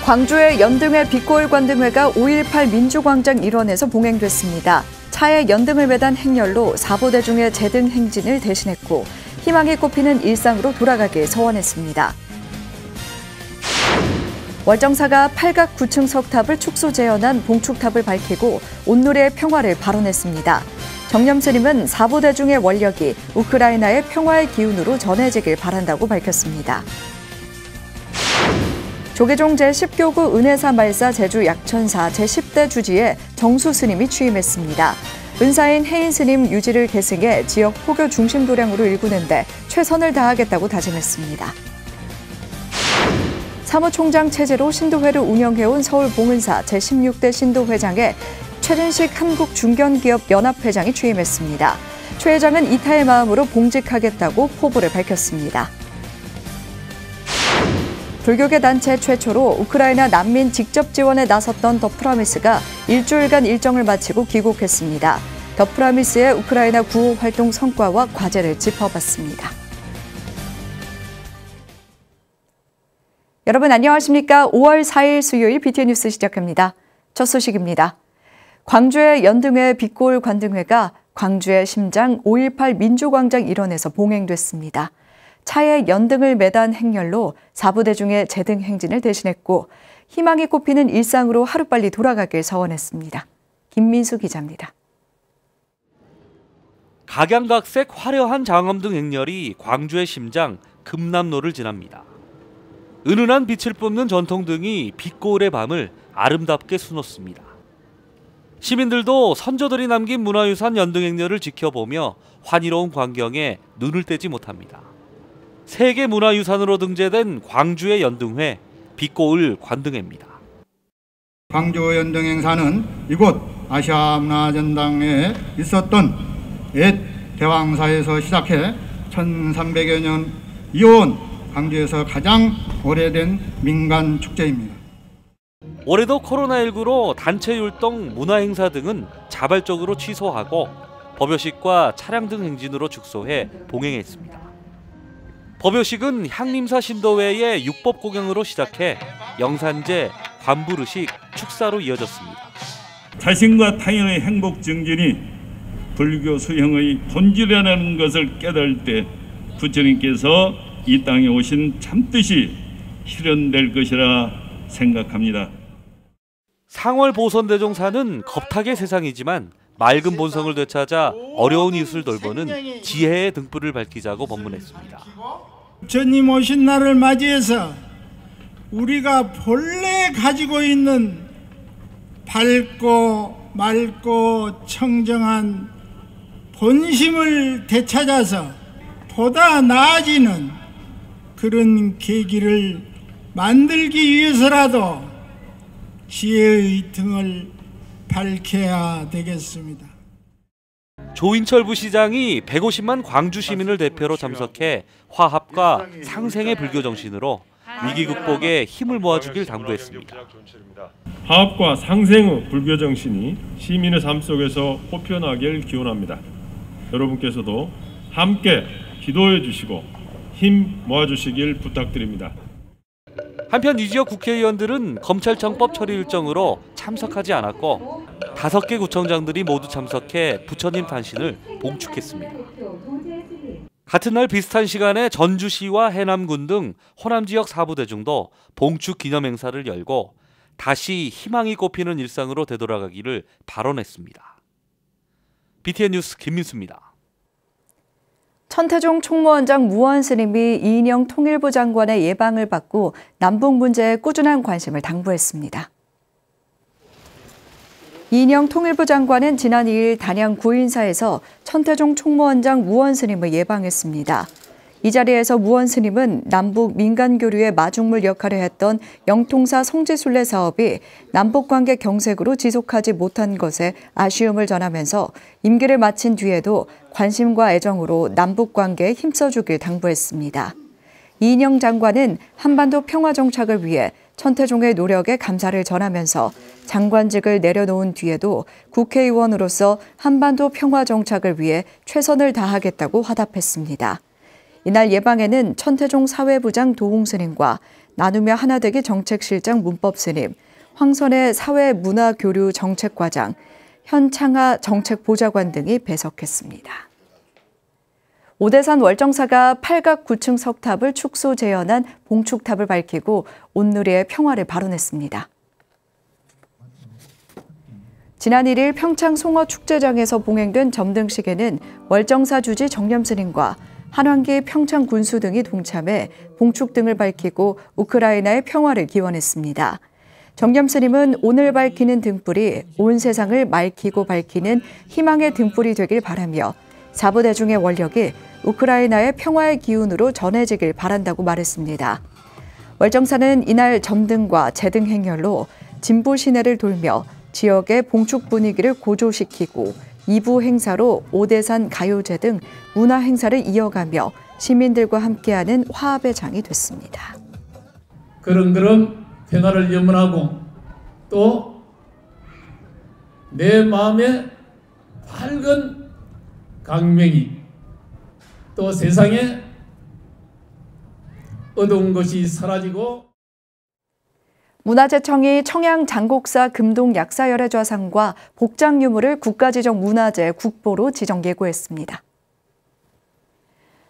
광주의 연등회 빛고울 관등회가 5.18 민주광장 일원에서 봉행됐습니다. 차에 연등을 매단 행렬로 사보대중의 제등 행진을 대신했고 희망이 꼽히는 일상으로 돌아가길 서원했습니다. 월정사가 팔각 9층 석탑을 축소 재현한 봉축탑을 밝히고 온누리의 평화를 발언했습니다. 정념스님은 사보대중의 원력이 우크라이나의 평화의 기운으로 전해지길 바란다고 밝혔습니다. 조계종 제10교구 은혜사 말사 제주 약천사 제10대 주지에 정수 스님이 취임했습니다. 은사인 해인 스님 유지를 계승해 지역 포교 중심 도량으로 일구는데 최선을 다하겠다고 다짐했습니다. 사무총장 체제로 신도회를 운영해온 서울 봉은사 제16대 신도회장에 최준식 한국중견기업연합회장이 취임했습니다. 최 회장은 이타의 마음으로 봉직하겠다고 포부를 밝혔습니다. 불교계 단체 최초로 우크라이나 난민 직접 지원에 나섰던 더 프라미스가 일주일간 일정을 마치고 귀국했습니다. 더 프라미스의 우크라이나 구호 활동 성과와 과제를 짚어봤습니다. 여러분 안녕하십니까? 5월 4일 수요일 BTN 뉴스 시작합니다. 첫 소식입니다. 광주의 연등회 빛고울 관등회가 광주의 심장 5.18 민주광장 일원에서 봉행됐습니다. 차에 연등을 매단 행렬로 사부대중의 제등 행진을 대신했고 희망이 꼽히는 일상으로 하루빨리 돌아가길 서원했습니다. 김민수 기자입니다. 각양각색 화려한 장엄등 행렬이 광주의 심장 금남로를 지납니다. 은은한 빛을 뿜는 전통등이 빛고울의 밤을 아름답게 수놓습니다. 시민들도 선조들이 남긴 문화유산 연등 행렬을 지켜보며 환희로운 광경에 눈을 떼지 못합니다. 세계문화유산으로 등재된 광주의 연등회 빛고울 관등회입니다. 광주 연등 행사는 이곳 아시아문화전당에 있었던 옛 대왕사에서 시작해 1300여 년 이어온 광주에서 가장 오래된 민간 축제입니다. 올해도 코로나19로 단체 율동, 문화행사 등은 자발적으로 취소하고 법요식과 차량 등 행진으로 축소해 봉행했습니다. 법요식은 향림사 신도회의 육법 공양으로 시작해 영산제, 관부르식, 축사로 이어졌습니다. 자신과 타인의 행복 증진이 불교 수행의 본질이라는 것을 깨달을 때 부처님께서 이 땅에 오신 참뜻이 실현될 것이라 생각합니다. 상월 보선대종사는 겁탁의 세상이지만 맑은 본성을 되찾아 어려운 이웃을 돌보는 지혜의 등불을 밝히자고 법문했습니다. 부처님 오신 날을 맞이해서 우리가 본래 가지고 있는 밝고 맑고 청정한 본심을 되찾아서 보다 나아지는 그런 계기를 만들기 위해서라도 지혜의 등을 밝혀야 되겠습니다. 조인철 부시장이 150만 광주 시민을 대표로 참석해 화합과 상생의 불교 정신으로 위기 극복에 힘을 모아주길 당부했습니다. 화합과 상생의 불교 정신이 시민의 삶 속에서 보편하길 기원합니다. 여러분께서도 함께 기도해 주시고 힘 모아주시길 부탁드립니다. 한편 이 지역 국회의원들은 검찰청법 처리 일정으로 참석하지 않았고 5개 구청장들이 모두 참석해 부처님 탄신을 봉축했습니다. 같은 날 비슷한 시간에 전주시와 해남군 등 호남 지역 사부대중도 봉축 기념 행사를 열고 다시 희망이 꼽히는 일상으로 되돌아가기를 발언했습니다. BTN 뉴스 김민수입니다. 천태종 총무원장 무원 스님이 이인영 통일부 장관의 예방을 받고 남북 문제에 꾸준한 관심을 당부했습니다. 이인영 통일부 장관은 지난 2일 단양 구인사에서 천태종 총무원장 무원 스님을 예방했습니다. 이 자리에서 무원 스님은 남북 민간 교류의 마중물 역할을 했던 영통사 성지순례 사업이 남북관계 경색으로 지속하지 못한 것에 아쉬움을 전하면서 임기를 마친 뒤에도 관심과 애정으로 남북관계에 힘써주길 당부했습니다. 이인영 장관은 한반도 평화 정착을 위해 천태종의 노력에 감사를 전하면서 장관직을 내려놓은 뒤에도 국회의원으로서 한반도 평화 정착을 위해 최선을 다하겠다고 화답했습니다. 이날 예방에는 천태종 사회부장 도홍스님과 나누며 하나되기 정책실장 문법스님, 황선혜 사회문화교류 정책과장, 현창하 정책보좌관 등이 배석했습니다. 오대산 월정사가 8각 9층 석탑을 축소 재현한 봉축탑을 밝히고 온누리의 평화를 발언했습니다. 지난 1일 평창 송어축제장에서 봉행된 점등식에는 월정사 주지 정념스님과 한왕기 평창 군수 등이 동참해 봉축 등을 밝히고 우크라이나의 평화를 기원했습니다. 정념스님은 오늘 밝히는 등불이 온 세상을 맑히고 밝히는 희망의 등불이 되길 바라며 사부대중의 원력이 우크라이나의 평화의 기운으로 전해지길 바란다고 말했습니다. 월정사는 이날 점등과 제등 행렬로 진부 시내를 돌며 지역의 봉축 분위기를 고조시키고 2부 행사로 오대산 가요제 등 문화 행사를 이어가며 시민들과 함께하는 화합의 장이 됐습니다. 그런 평화를 염원하고 또 내 마음에 밝은 강명이 또 세상에 어두운 것이 사라지고 문화재청이 청양 장곡사 금동 약사열애좌상과 복장 유물을 국가지정 문화재 국보로 지정 예고했습니다.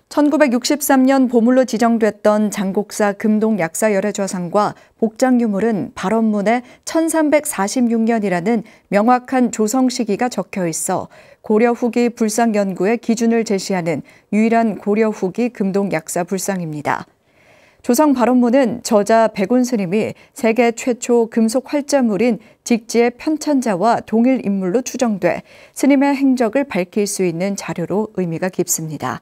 1963년 보물로 지정됐던 장곡사 금동 약사열애좌상과 복장 유물은 발원문에 1346년이라는 명확한 조성 시기가 적혀 있어 고려 후기 불상 연구의 기준을 제시하는 유일한 고려 후기 금동 약사 불상입니다. 조성 발원문은 저자 백운 스님이 세계 최초 금속 활자물인 직지의 편찬자와 동일 인물로 추정돼 스님의 행적을 밝힐 수 있는 자료로 의미가 깊습니다.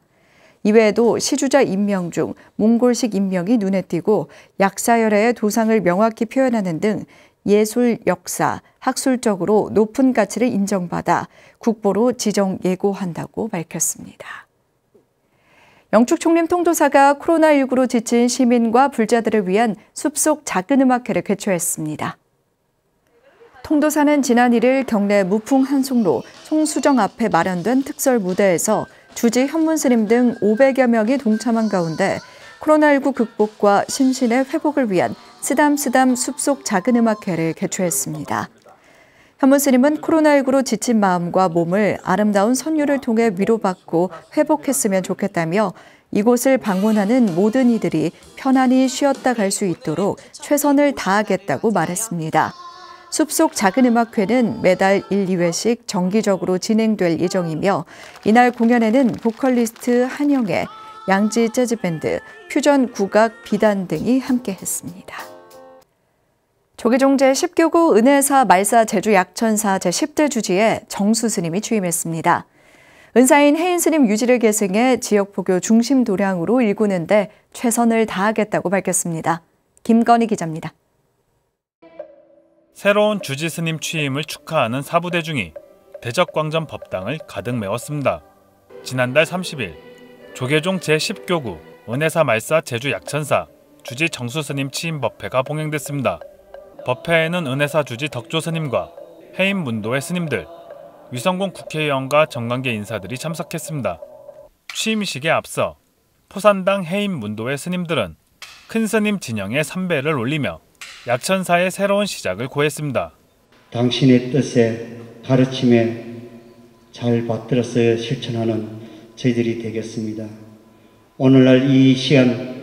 이외에도 시주자 인명 중 몽골식 인명이 눈에 띄고 약사열애의 도상을 명확히 표현하는 등 예술, 역사, 학술적으로 높은 가치를 인정받아 국보로 지정 예고한다고 밝혔습니다. 영축총림 통도사가 코로나19로 지친 시민과 불자들을 위한 숲속 작은 음악회를 개최했습니다. 통도사는 지난 1일 경내 무풍 한송로 송수정 앞에 마련된 특설 무대에서 주지 현문스님 등 500여 명이 동참한 가운데 코로나19 극복과 심신의 회복을 위한 쓰담쓰담 숲속 작은 음악회를 개최했습니다. 현문스님은 코로나19로 지친 마음과 몸을 아름다운 선율을 통해 위로받고 회복했으면 좋겠다며 이곳을 방문하는 모든 이들이 편안히 쉬었다 갈 수 있도록 최선을 다하겠다고 말했습니다. 숲속 작은 음악회는 매달 1, 2회씩 정기적으로 진행될 예정이며 이날 공연에는 보컬리스트 한영애, 양지 재즈밴드, 퓨전 국악 비단 등이 함께했습니다. 조계종 제10교구 은혜사 말사 제주 약천사 제10대 주지에 정수 스님이 취임했습니다. 은사인 해인 스님 유지를 계승해 지역 포교 중심 도량으로 일구는 데 최선을 다하겠다고 밝혔습니다. 김건희 기자입니다. 새로운 주지 스님 취임을 축하하는 사부대중이 대적광전 법당을 가득 메웠습니다. 지난달 30일 조계종 제10교구 은혜사 말사 제주 약천사 주지 정수 스님 취임 법회가 봉행됐습니다. 법회에는 은혜사 주지 덕조 스님과 해인 문도의 스님들, 위성공 국회의원과 정관계 인사들이 참석했습니다. 취임식에 앞서 포산당 해인 문도의 스님들은 큰 스님 진영에 삼배를 올리며 약천사의 새로운 시작을 고했습니다. 당신의 뜻에 가르침에 잘 받들어서 실천하는 저희들이 되겠습니다. 오늘날 이 시간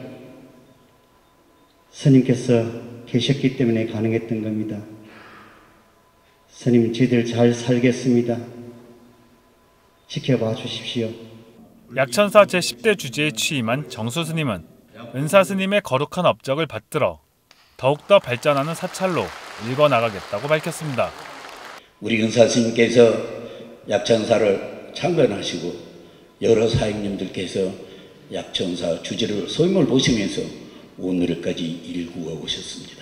스님께서 계셨기 때문에 가능했던 겁니다. 스님, 저희들 잘 살겠습니다. 지켜봐 주십시오. 약천사 제10대 주지에 취임한 정수 스님은 은사 스님의 거룩한 업적을 받들어 더욱더 발전하는 사찰로 일궈나가겠다고 밝혔습니다. 우리 은사 스님께서 약천사를 창건하시고 여러 사행님들께서 약천사 주지를 소임을 보시면서 오늘까지 일구어 오셨습니다.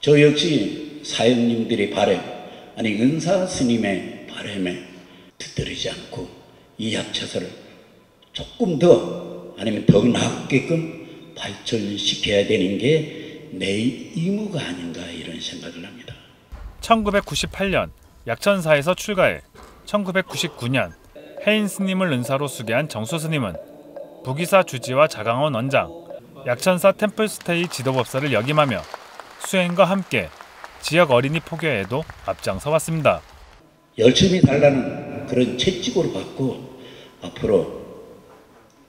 저 역시 사행님들의 바람, 아니 은사 스님의 바람에 뒤떨어지지 않고 이 약천사를 조금 더 아니면 더 나았게끔 발전시켜야 되는 게 내 의무가 아닌가 이런 생각을 합니다. 1998년 약천사에서 출가해 1999년 해인 스님을 은사로 수계한 정수 스님은 부기사 주지와 자강원 원장, 약천사 템플스테이 지도법사를 역임하며 수행과 함께 지역 어린이 포교에도 앞장서 왔습니다. 열심히 살라는 그런 채찍으로 받고 앞으로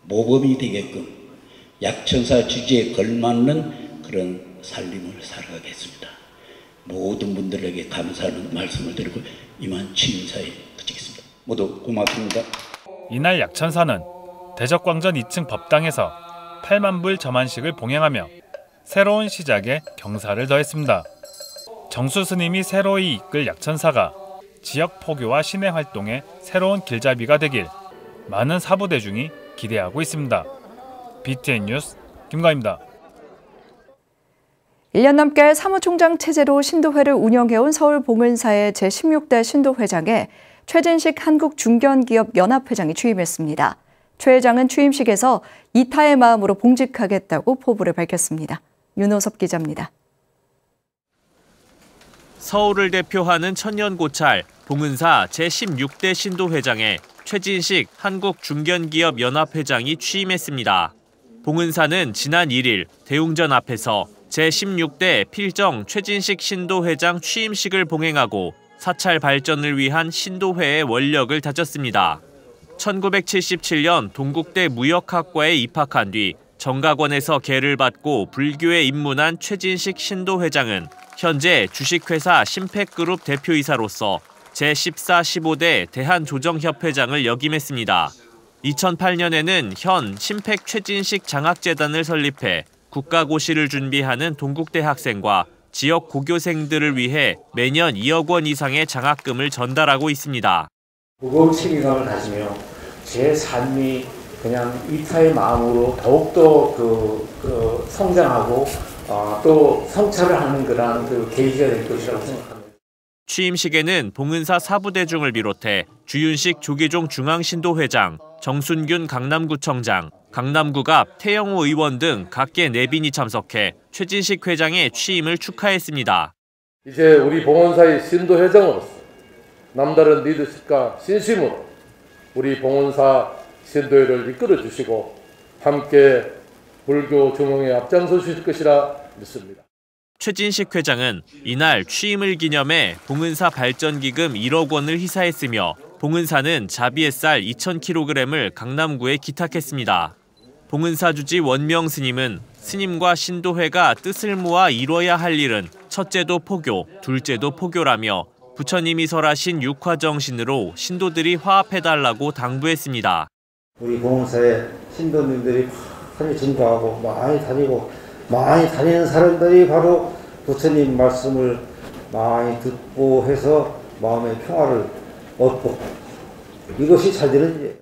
모범이 되게끔 약천사 주지에 걸맞는 그런 삶을 살아가겠습니다. 모든 분들에게 감사하는 말씀을 드리고 이만 취임사에 그치겠습니다. 모두 고맙습니다. 이날 약천사는 대적광전 2층 법당에서 8만 불 점안식을 봉행하며 새로운 시작에 경사를 더했습니다. 정수 스님이 새로이 이끌 약천사가 지역 포교와 시내 활동에 새로운 길잡이가 되길 많은 사부대중이 기대하고 있습니다. BTN 뉴스 김가희입니다. 1년 넘게 사무총장 체제로 신도회를 운영해온 서울 봉은사의 제16대 신도회장에 최진식 한국중견기업연합회장이 취임했습니다. 최 회장은 취임식에서 이타의 마음으로 봉직하겠다고 포부를 밝혔습니다. 윤호섭 기자입니다. 서울을 대표하는 천년고찰 봉은사 제16대 신도회장에 최진식 한국중견기업연합회장이 취임했습니다. 봉은사는 지난 1일 대웅전 앞에서 제16대 필정 최진식 신도회장 취임식을 봉행하고 사찰 발전을 위한 신도회의 원력을 다졌습니다. 1977년 동국대 무역학과에 입학한 뒤 정각원에서 계를 받고 불교에 입문한 최진식 신도회장은 현재 주식회사 심팩그룹 대표이사로서 제14, 15대 대한조정협회장을 역임했습니다. 2008년에는 현 심팩 최진식 장학재단을 설립해 국가고시를 준비하는 동국대 학생과 지역 고교생들을 위해 매년 2억 원 이상의 장학금을 전달하고 있습니다. 무거운 책임감을 가지며 제 삶이 그냥 이타의 마음으로 더욱더 성장하고 또 성찰을 하는 그런 계기가 될 것이라고 생각합니다. 취임식에는 봉은사 사부대중을 비롯해 주윤식 조계종 중앙신도회장, 정순균 강남구청장, 강남구갑 태영호 의원 등 각계 내빈이 참석해 최진식 회장의 취임을 축하했습니다. 이제 우리 봉은사의 신도회장으로서 남다른 리더십과 신심으로 우리 봉은사 신도회를 이끌어 주시고 함께 불교 조명에 앞장서 주실 것이라 믿습니다. 최진식 회장은 이날 취임을 기념해 봉은사 발전기금 1억 원을 희사했으며 봉은사는 자비의 쌀 2,000kg을 강남구에 기탁했습니다. 봉은사 주지 원명 스님은 스님과 신도회가 뜻을 모아 이뤄야 할 일은 첫째도 포교, 둘째도 포교라며 부처님이 설하신 육화정신으로 신도들이 화합해달라고 당부했습니다. 우리 봉은사의 신도님들이 많이 증가하고 많이 다니는 사람들이 바로 부처님 말씀을 많이 듣고 해서 마음의 평화를 얻고 이것이 잘 되는 일이에요.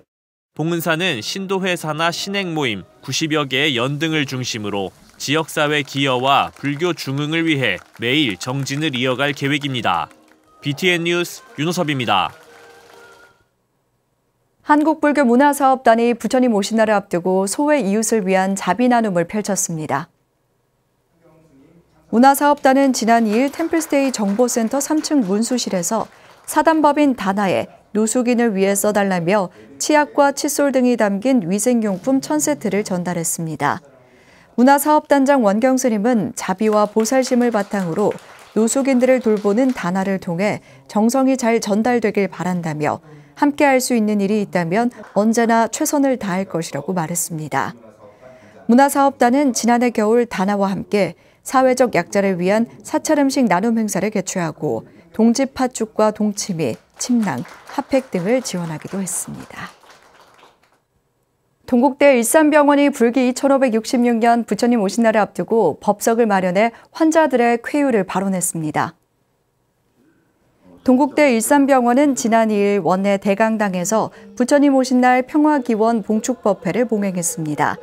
봉은사는 신도회 산하 신행 모임 90여 개의 연등을 중심으로 지역사회 기여와 불교 중흥을 위해 매일 정진을 이어갈 계획입니다. BTN 뉴스 윤호섭입니다. 한국불교문화사업단이 부처님 오신 날을 앞두고 소외 이웃을 위한 자비 나눔을 펼쳤습니다. 문화사업단은 지난 2일 템플스테이 정보센터 3층 문수실에서 사단법인 다나에 노숙인을 위해 써달라며 치약과 칫솔 등이 담긴 위생용품 1,000세트를 전달했습니다. 문화사업단장 원경스님은 자비와 보살심을 바탕으로 노숙인들을 돌보는 다나를 통해 정성이 잘 전달되길 바란다며 함께 할 수 있는 일이 있다면 언제나 최선을 다할 것이라고 말했습니다. 문화사업단은 지난해 겨울 다나와 함께 사회적 약자를 위한 사찰음식 나눔 행사를 개최하고 동지 팥죽과 동치미, 침낭, 핫팩 등을 지원하기도 했습니다. 동국대 일산병원이 불기 2566년 부처님 오신 날을 앞두고 법석을 마련해 환자들의 쾌유를 발언했습니다. 동국대 일산병원은 지난 2일 원내 대강당에서 부처님 오신 날 평화기원 봉축법회를 봉행했습니다.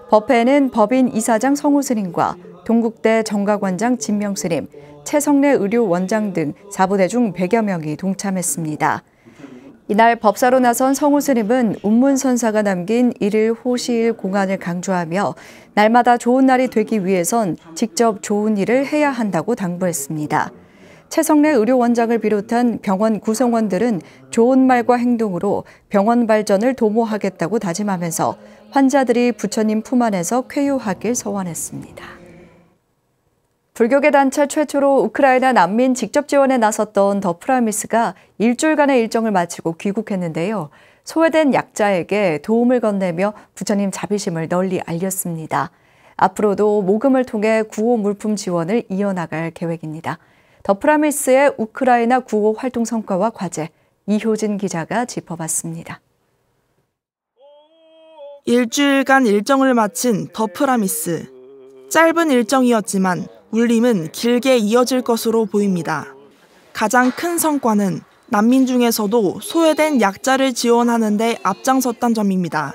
법회에는 법인 이사장 성우스님과 동국대 정각원장 진명스님, 최성래 의료원장 등 사부대중 100여 명이 동참했습니다. 이날 법사로 나선 성우스님은 운문선사가 남긴 일일 호시일 공안을 강조하며 날마다 좋은 날이 되기 위해선 직접 좋은 일을 해야 한다고 당부했습니다. 최성래 의료원장을 비롯한 병원 구성원들은 좋은 말과 행동으로 병원 발전을 도모하겠다고 다짐하면서 환자들이 부처님 품 안에서 쾌유하길 소원했습니다. 불교계 단체 최초로 우크라이나 난민 직접 지원에 나섰던 더 프라미스가 일주일간의 일정을 마치고 귀국했는데요. 소외된 약자에게 도움을 건네며 부처님 자비심을 널리 알렸습니다. 앞으로도 모금을 통해 구호 물품 지원을 이어나갈 계획입니다. 더 프라미스의 우크라이나 구호 활동 성과와 과제, 이효진 기자가 짚어봤습니다. 일주일간 일정을 마친 더 프라미스. 짧은 일정이었지만 울림은 길게 이어질 것으로 보입니다. 가장 큰 성과는 난민 중에서도 소외된 약자를 지원하는 데 앞장섰다는 점입니다.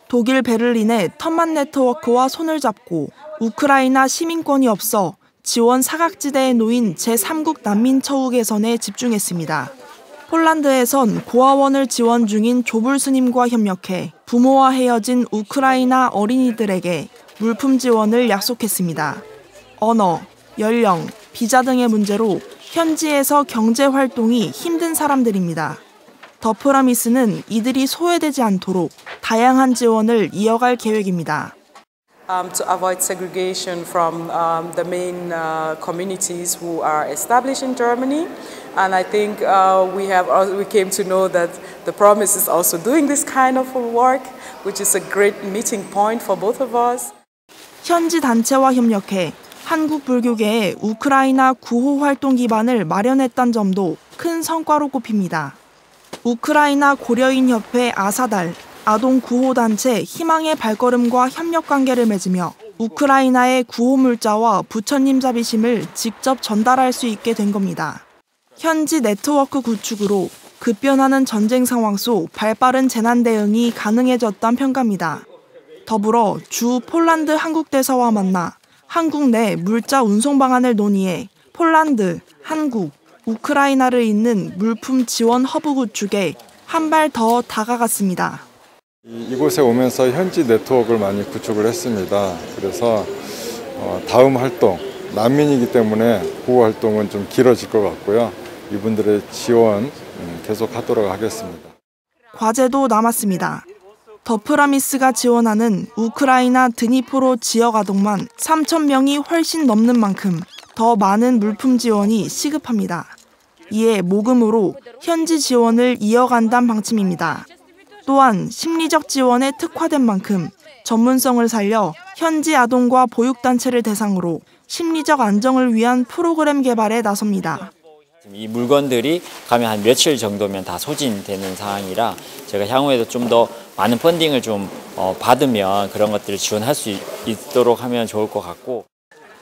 독일 베를린의 턴만 네트워크와 손을 잡고 우크라이나 시민권이 없어 지원 사각지대에 놓인 제3국 난민 처우 개선에 집중했습니다. 폴란드에선 고아원을 지원 중인 조불 스님과 협력해 부모와 헤어진 우크라이나 어린이들에게 물품 지원을 약속했습니다. 언어, 연령, 비자 등의 문제로 현지에서 경제 활동이 힘든 사람들입니다. 더 프라미스는 이들이 소외되지 않도록 다양한 지원을 이어갈 계획입니다. To avoid segregation from the main communities who are established in Germany, and I think we came to know that the Promise is also doing this kind of work, which is a great meeting point for both of us. 현지 단체와 협력해 한국 불교계의 우크라이나 구호 활동 기반을 마련했다는 점도 큰 성과로 꼽힙니다. 우크라이나 고려인 협회 아사달, 아동 구호 단체 희망의 발걸음과 협력 관계를 맺으며 우크라이나의 구호 물자와 부처님 자비심을 직접 전달할 수 있게 된 겁니다. 현지 네트워크 구축으로 급변하는 전쟁 상황 속 발빠른 재난 대응이 가능해졌다는 평가입니다. 더불어 주 폴란드 한국 대사와 만나 한국 내 물자 운송 방안을 논의해 폴란드, 한국, 우크라이나를 잇는 물품 지원 허브 구축에 한 발 더 다가갔습니다. 이곳에 오면서 현지 네트워크를 많이 구축을 했습니다. 그래서 다음 활동, 난민이기 때문에 구호 활동은 좀 길어질 것 같고요. 이분들의 지원 계속 하도록 하겠습니다. 과제도 남았습니다. 더 프라미스가 지원하는 우크라이나 드니프로 지역 아동만 3,000명이 훨씬 넘는 만큼 더 많은 물품 지원이 시급합니다. 이에 모금으로 현지 지원을 이어간다는 방침입니다. 또한 심리적 지원에 특화된 만큼 전문성을 살려 현지 아동과 보육단체를 대상으로 심리적 안정을 위한 프로그램 개발에 나섭니다. 이 물건들이 가면 한 며칠 정도면 다 소진되는 상황이라 제가 향후에도 좀 더 많은 펀딩을 좀 받으면 그런 것들을 지원할 수 있도록 하면 좋을 것 같고.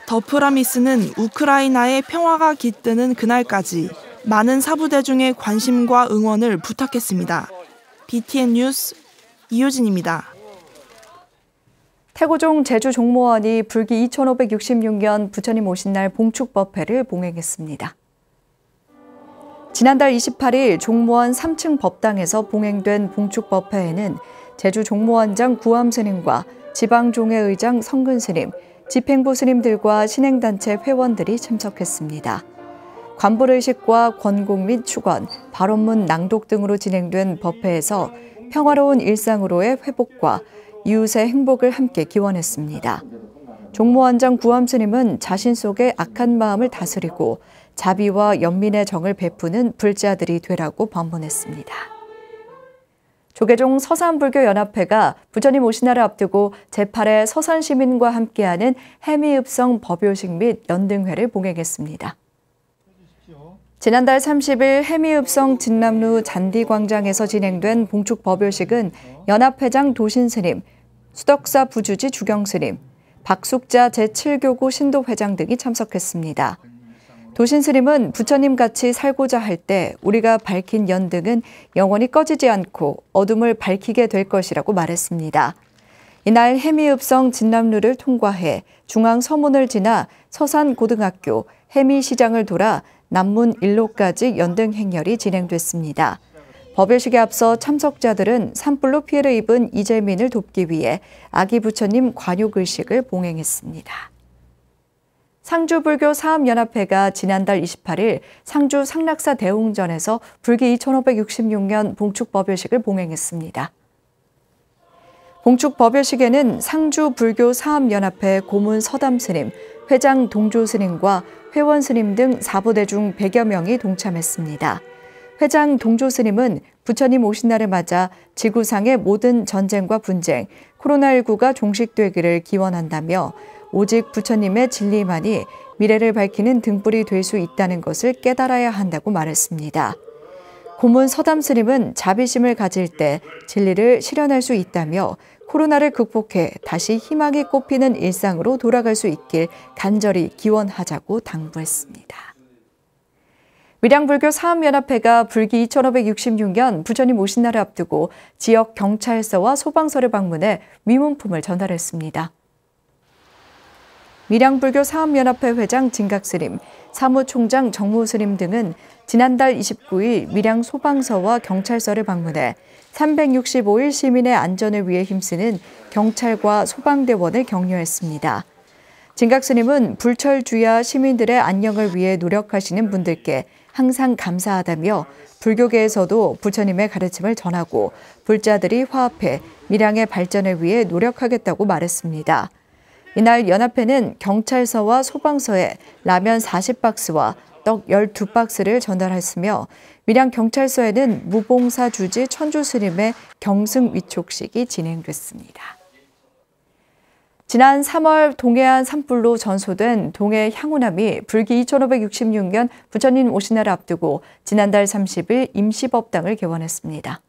더 프라미스는 우크라이나의 평화가 깃드는 그날까지 많은 사부 대중의 관심과 응원을 부탁했습니다. BTN 뉴스 이효진입니다. 태고종 제주종무원이 불기 2566년 부처님 오신 날 봉축법회를 봉행했습니다. 지난달 28일 종무원 3층 법당에서 봉행된 봉축법회에는 제주종무원장 구암스님과 지방종회의장 성근스님, 집행부 스님들과 신행단체 회원들이 참석했습니다. 관불의식과 권곡 및 축원, 발언문 낭독 등으로 진행된 법회에서 평화로운 일상으로의 회복과 이웃의 행복을 함께 기원했습니다. 종무원장 구암스님은 자신 속의 악한 마음을 다스리고 자비와 연민의 정을 베푸는 불자들이 되라고 법문했습니다. 조계종 서산불교연합회가 부처님 오신 날을 앞두고 제8회 서산시민과 함께하는 해미읍성 법요식 및 연등회를 봉행했습니다. 지난달 30일 해미읍성 진남루 잔디광장에서 진행된 봉축법요식은 연합회장 도신스님, 수덕사 부주지 주경스님, 박숙자 제7교구 신도회장 등이 참석했습니다. 도신스님은 부처님같이 살고자 할 때 우리가 밝힌 연등은 영원히 꺼지지 않고 어둠을 밝히게 될 것이라고 말했습니다. 이날 해미읍성 진남루를 통과해 중앙서문을 지나 서산고등학교, 해미시장을 돌아 남문 일로까지 연등 행렬이 진행됐습니다. 법요식에 앞서 참석자들은 산불로 피해를 입은 이재민을 돕기 위해 아기 부처님 관유글식을 봉행했습니다. 상주불교 사업연합회가 지난달 28일 상주 상락사 대웅전에서 불기 2566년 봉축법요식을 봉행했습니다. 봉축 법요식에는 상주 불교 사암연합회 고문 서담 스님, 회장 동조 스님과 회원 스님 등 사부대중 100여 명이 동참했습니다. 회장 동조 스님은 부처님 오신 날을 맞아 지구상의 모든 전쟁과 분쟁, 코로나19가 종식되기를 기원한다며 오직 부처님의 진리만이 미래를 밝히는 등불이 될 수 있다는 것을 깨달아야 한다고 말했습니다. 고문 서담 스님은 자비심을 가질 때 진리를 실현할 수 있다며 코로나를 극복해 다시 희망이 꽃피는 일상으로 돌아갈 수 있길 간절히 기원하자고 당부했습니다. 밀양불교 사암연합회가 불기 2566년 부처님 오신 날을 앞두고 지역 경찰서와 소방서를 방문해 위문품을 전달했습니다. 밀양불교 사암연합회 회장 진각스님, 사무총장 정무스님 등은 지난달 29일 밀양 소방서와 경찰서를 방문해 365일 시민의 안전을 위해 힘쓰는 경찰과 소방대원을 격려했습니다. 진각스님은 불철주야 시민들의 안녕을 위해 노력하시는 분들께 항상 감사하다며 불교계에서도 부처님의 가르침을 전하고 불자들이 화합해 밀양의 발전을 위해 노력하겠다고 말했습니다. 이날 연합회는 경찰서와 소방서에 라면 40박스와 떡 12박스를 전달했으며 밀양경찰서에는 무봉사 주지 천주스님의 경승 위촉식이 진행됐습니다. 지난 3월 동해안 산불로 전소된 동해 향후남이 불기 2566년 부처님 오신 날을 앞두고 지난달 30일 임시법당을 개원했습니다.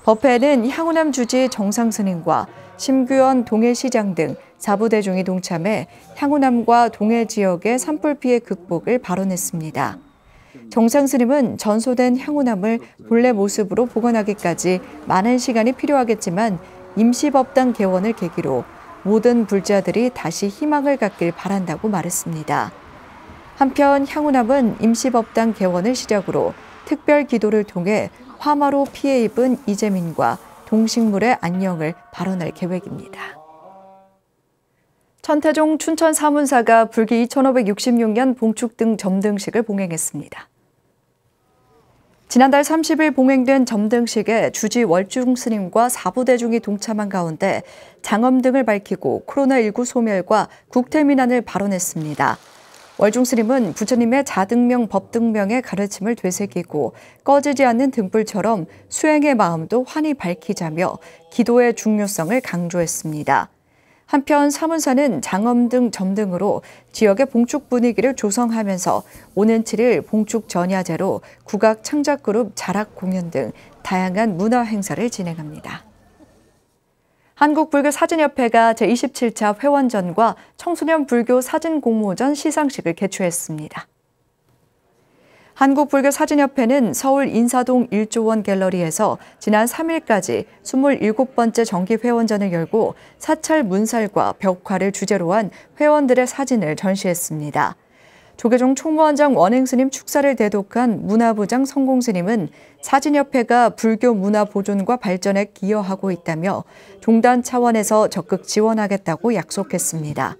법회에는 향후남 주지 정상스님과 심규현 동해시장 등 사부대중이 동참해 향후남과 동해 지역의 산불 피해 극복을 발언했습니다. 정상스님은 전소된 향후남을 본래 모습으로 복원하기까지 많은 시간이 필요하겠지만 임시법당 개원을 계기로 모든 불자들이 다시 희망을 갖길 바란다고 말했습니다. 한편 향후남은 임시법당 개원을 시작으로 특별 기도를 통해 화마로 피해 입은 이재민과 동식물의 안녕을 발언할 계획입니다. 천태종 춘천 사문사가 불기 2566년 봉축 등 점등식을 봉행했습니다. 지난달 30일 봉행된 점등식에 주지 월중 스님과 사부대중이 동참한 가운데 장엄 등을 밝히고 코로나19 소멸과 국태민안을 발언했습니다. 월중 스님은 부처님의 자등명 법등명의 가르침을 되새기고 꺼지지 않는 등불처럼 수행의 마음도 환히 밝히자며 기도의 중요성을 강조했습니다. 한편 사문사는 장엄 등 점등으로 지역의 봉축 분위기를 조성하면서 오는 7일 봉축 전야제로 국악 창작그룹 자락 공연 등 다양한 문화 행사를 진행합니다. 한국불교사진협회가 제27차 회원전과 청소년 불교 사진 공모전 시상식을 개최했습니다. 한국불교사진협회는 서울 인사동 1조 원 갤러리에서 지난 3일까지 27번째 정기회원전을 열고 사찰 문살과 벽화를 주제로 한 회원들의 사진을 전시했습니다. 조계종 총무원장 원행스님 축사를 대독한 문화부장 성공스님은 사진협회가 불교 문화 보존과 발전에 기여하고 있다며 종단 차원에서 적극 지원하겠다고 약속했습니다.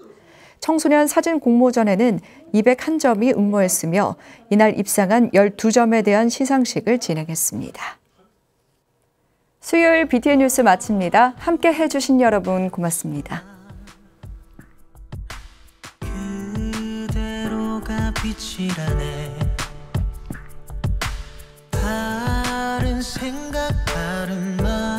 청소년 사진 공모전에는 201점이 응모했으며 이날 입상한 12점에 대한 시상식을 진행했습니다. 수요일 BTN 뉴스 마칩니다. 함께 해주신 여러분 고맙습니다. 빛이라네 다른 생각 다른 말